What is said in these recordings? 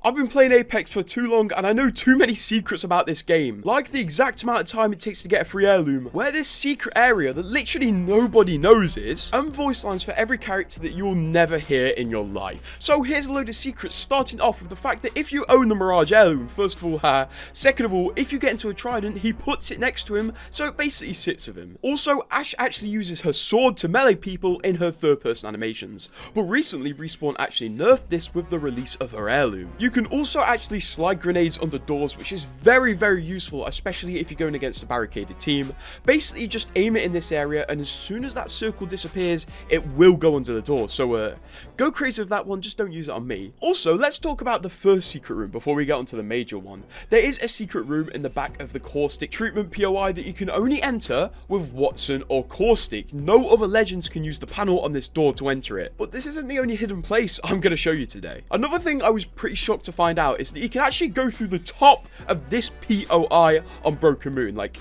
I've been playing Apex for too long and I know too many secrets about this game. Like the exact amount of time it takes to get a free heirloom, where this secret area that literally nobody knows is, and voice lines for every character that you will never hear in your life. So here's a load of secrets, starting off with the fact that if you own the Mirage heirloom, first of all, second of all, if you get into a trident, he puts it next to him, so it basically sits with him. Also, Ash actually uses her sword to melee people in her third person animations, but recently Respawn actually nerfed this with the release of her heirloom. You can also actually slide grenades under doors, which is very, very useful, especially if you're going against a barricaded team. Basically, just aim it in this area, and as soon as that circle disappears, it will go under the door. So, go crazy with that one, just don't use it on me. Also, let's talk about the first secret room before we get onto the major one. There is a secret room in the back of the caustic treatment POI that you can only enter with Watson or caustic. No other legends can use the panel on this door to enter it. But this isn't the only hidden place I'm going to show you today. Another thing I was pretty shocked to find out is that you can actually go through the top of this POI on Broken Moon. Like,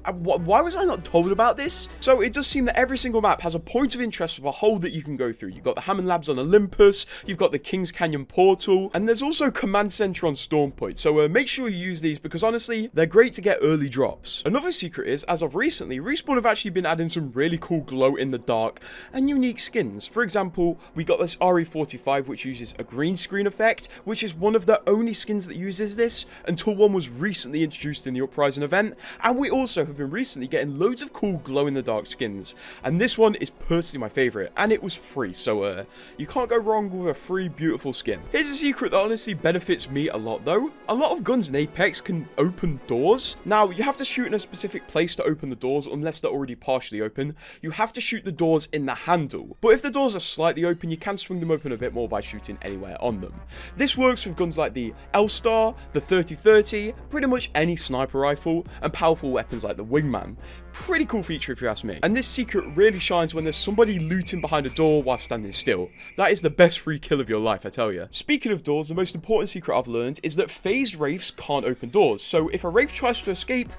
why was I not told about this? So it does seem that every single map has a point of interest with a hole that you can go through. You've got the Hammond Labs on Olympus, you've got the Kings Canyon portal, and there's also Command Center on Storm Point. So make sure you use these because honestly, they're great to get early drops. Another secret is, as of recently, Respawn have actually been adding some really cool glow in the dark and unique skins. For example, we got this RE45 which uses a green screen effect, which is one of the only skins that uses this until one was recently introduced in the Uprising event, and we also have been recently getting loads of cool glow-in-the-dark skins, and this one is personally my favorite, and it was free, so you can't go wrong with a free beautiful skin. Here's a secret that honestly benefits me a lot though. A lot of guns in Apex can open doors. Now, you have to shoot in a specific place to open the doors unless they're already partially open. You have to shoot the doors in the handle, but if the doors are slightly open, you can swing them open a bit more by shooting anywhere on them. This works with guns like the L-Star, the 30-30, pretty much any sniper rifle, and powerful weapons like the Wingman. Pretty cool feature if you ask me. And this secret really shines when there's somebody looting behind a door while standing still. That is the best free kill of your life, I tell you. Speaking of doors, the most important secret I've learned is that phased wraiths can't open doors. So if a wraith tries to escape,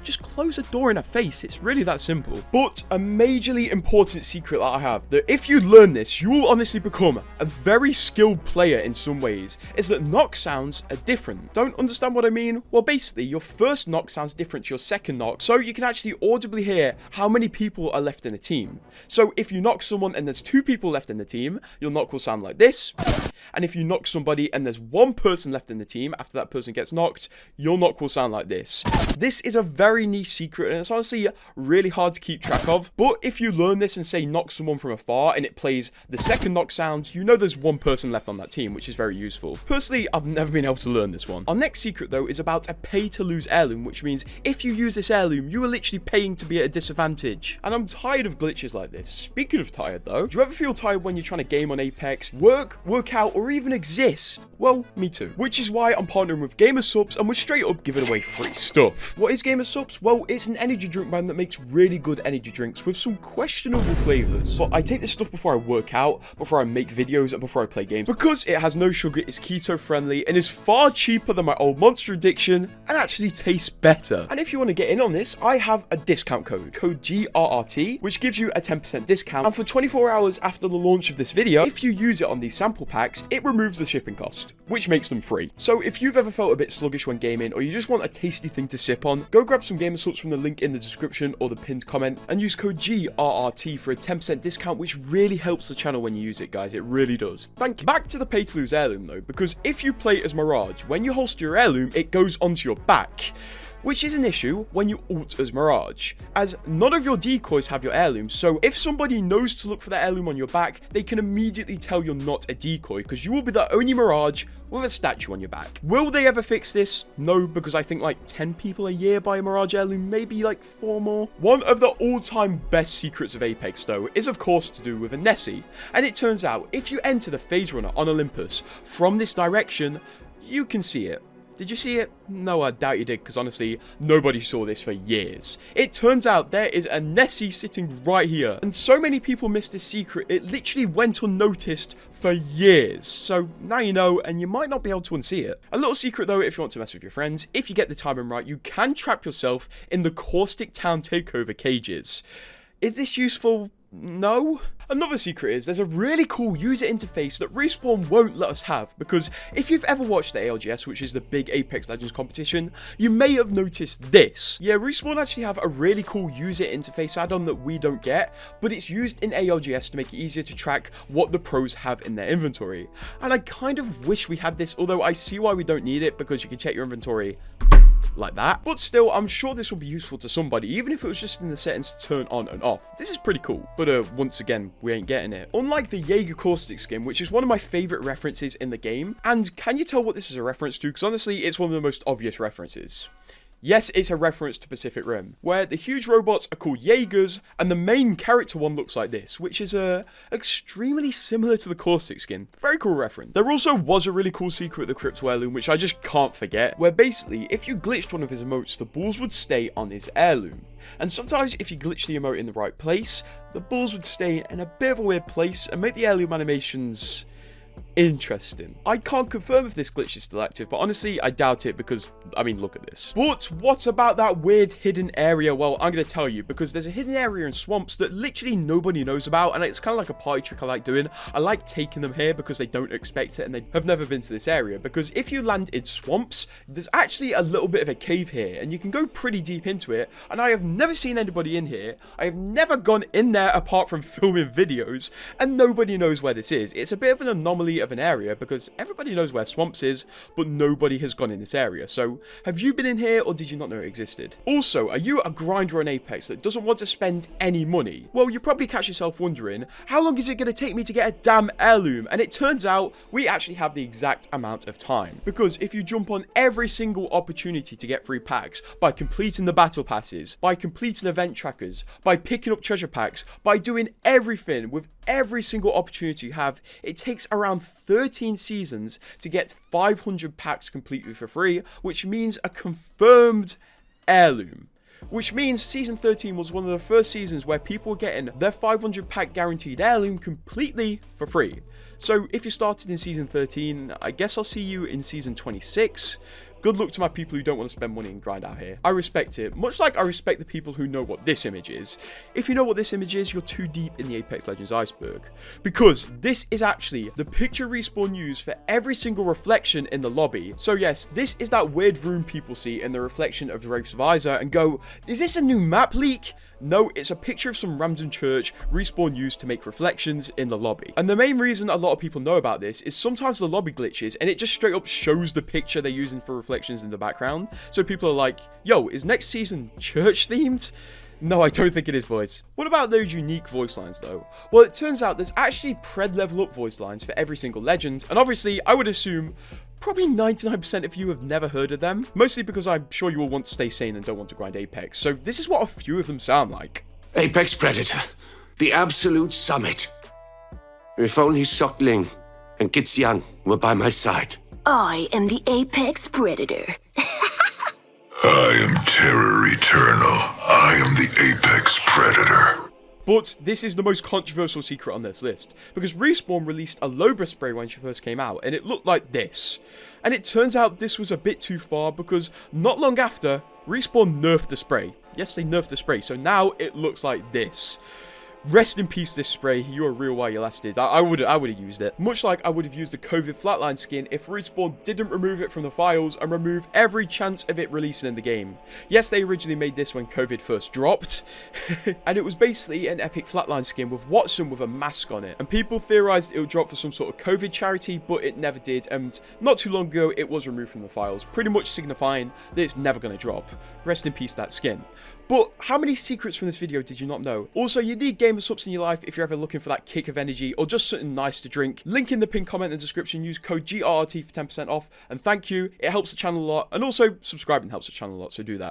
just close a door in her face. It's really that simple. But a majorly important secret that I have, that if you learn this, you will honestly become a very skilled player in some ways, is that knock sounds are different. Don't understand what I mean? Well, basically, your first knock sounds different to your second knock, so you can actually audibly hear how many people are left in a team. So if you knock someone and there's 2 people left in the team, your knock will sound like this. And if you knock somebody and there's 1 person left in the team after that person gets knocked, your knock will sound like this. This is a very niche secret and it's honestly really hard to keep track of, but if you learn this and say knock someone from afar and it plays the second knock sound, you know there's 1 person left on that team, which is very useful. Personally, I've never been able to learn this one. Our next secret though is about a pay to lose heirloom, which means if you use this heirloom, you are literally paying to be at a disadvantage. And I'm tired of glitches like this. Speaking of tired though, do you ever feel tired when you're trying to game on Apex, work out, or even exist? Well, me too. Which is why I'm partnering with Gamer Subs and we're straight up giving away free stuff. What is Gamer Subs? Well, it's an energy drink brand that makes really good energy drinks with some questionable flavors. But I take this stuff before I work out, before I make videos, and before I play games. Because it has no sugar, it's keto friendly, and is far cheaper than my old Monster Addiction, and actually tastes better. And if you want to get in on this, I have a discount code GRRT, which gives you a 10% discount. And for 24 hours after the launch of this video, if you use it on these sample packs, it removes the shipping cost, which makes them free. So if you've ever felt a bit sluggish when gaming, or you just want a tasty thing to sip on, go grab some Gamer Salts from the link in the description or the pinned comment and use code GRRT for a 10% discount, which really helps the channel when you use it, guys. It really does. Thank you. Back to the pay to lose heirloom though, because if you play as Mirage, when you holster your heirloom, it goes onto your back, which is an issue when you ult as Mirage, as none of your decoys have your heirloom, so if somebody knows to look for the heirloom on your back, they can immediately tell you're not a decoy, because you will be the only Mirage with a statue on your back. Will they ever fix this? No, because I think like 10 people a year buy a Mirage heirloom, maybe like 4 more. One of the all-time best secrets of Apex though is of course to do with a Nessie, and it turns out if you enter the Phase Runner on Olympus from this direction, you can see it. Did you see it? No, I doubt you did, because honestly, nobody saw this for years. It turns out there is a Nessie sitting right here, and so many people missed this secret, it literally went unnoticed for years. So now you know, and you might not be able to unsee it. A little secret though, if you want to mess with your friends, if you get the timing right, you can trap yourself in the Caustic Town takeover cages. Is this useful? No. Another secret is there's a really cool user interface that Respawn won't let us have, because if you've ever watched the ALGS, which is the big Apex Legends competition, you may have noticed this. Yeah, Respawn actually have a really cool user interface add-on that we don't get, but it's used in ALGS to make it easier to track what the pros have in their inventory. And I kind of wish we had this, although I see why we don't need it, because you can check your inventory like that. But still, I'm sure this will be useful to somebody, even if it was just in the settings to turn on and off. This is pretty cool, but once again, we ain't getting it. Unlike the Jaeger caustic skin, which is one of my favorite references in the game, and can you tell what this is a reference to? Because honestly, it's one of the most obvious references. Yes, it's a reference to Pacific Rim, where the huge robots are called Jaegers, and the main character one looks like this, which is extremely similar to the caustic skin. Very cool reference. There also was a really cool secret at the crypto heirloom, which I just can't forget, where basically, if you glitched one of his emotes, the balls would stay on his heirloom. And sometimes, if you glitch the emote in the right place, the balls would stay in a bit of a weird place and make the heirloom animations interesting. I can't confirm if this glitch is still active, but honestly, I doubt it because, I mean, look at this. But what about that weird hidden area? Well, I'm going to tell you, because there's a hidden area in swamps that literally nobody knows about, and it's kind of like a party trick I like doing. I like taking them here because they don't expect it and they have never been to this area, because if you land in swamps, there's actually a little bit of a cave here, and you can go pretty deep into it, and I have never seen anybody in here. I have never gone in there apart from filming videos, and nobody knows where this is. It's a bit of an anomaly of an area because everybody knows where swamps is, but nobody has gone in this area. So have you been in here, or did you not know it existed? Also, are you a grinder on Apex that doesn't want to spend any money? Well, you probably catch yourself wondering, how long is it going to take me to get a damn heirloom? And it turns out we actually have the exact amount of time, because if you jump on every single opportunity to get free packs by completing the battle passes, by completing event trackers, by picking up treasure packs, by doing everything with every single opportunity you have, it takes around 13 seasons to get 500 packs completely for free, which means a confirmed heirloom. Which means season 13 was one of the first seasons where people were getting their 500 pack guaranteed heirloom completely for free. So if you started in season 13, I guess I'll see you in season 26. Good luck to my people who don't want to spend money and grind out here. I respect it, much like I respect the people who know what this image is. If you know what this image is, you're too deep in the Apex Legends iceberg. Because this is actually the picture Respawn used for every single reflection in the lobby. So yes, this is that weird room people see in the reflection of the Wraith's visor and go, is this a new map leak? No, it's a picture of some random church Respawn used to make reflections in the lobby. And the main reason a lot of people know about this is sometimes the lobby glitches and it just straight up shows the picture they're using for reflections in the background. So people are like, yo, is next season church themed? No, I don't think it is, boys. What about those unique voice lines, though? Well, it turns out there's actually pred level up voice lines for every single legend, and obviously, I would assume probably 99% of you have never heard of them, mostly because I'm sure you all want to stay sane and don't want to grind Apex, so this is what a few of them sound like. Apex Predator, the absolute summit. If only Sockling and Gitsian were by my side. I am the Apex Predator. I am Terror Eternal. I am the Apex Predator. But this is the most controversial secret on this list, because Respawn released a Lobra spray when she first came out, and it looked like this. And it turns out this was a bit too far, because not long after, Respawn nerfed the spray. Yes, they nerfed the spray, so now it looks like this. Rest in peace, this spray. You're real while you lasted. I would have used it. Much like I would have used the COVID flatline skin if Respawn didn't remove it from the files and remove every chance of it releasing in the game. Yes, they originally made this when COVID first dropped. And it was basically an epic flatline skin with Watson with a mask on it. And people theorized it would drop for some sort of COVID charity, but it never did. And not too long ago, it was removed from the files, pretty much signifying that it's never going to drop. Rest in peace, that skin. But how many secrets from this video did you not know? Also, you need gamer subs in your life if you're ever looking for that kick of energy or just something nice to drink. Link in the pinned comment and description. Use code GRT for 10% off. And thank you. It helps the channel a lot. And also, subscribing helps the channel a lot, so do that.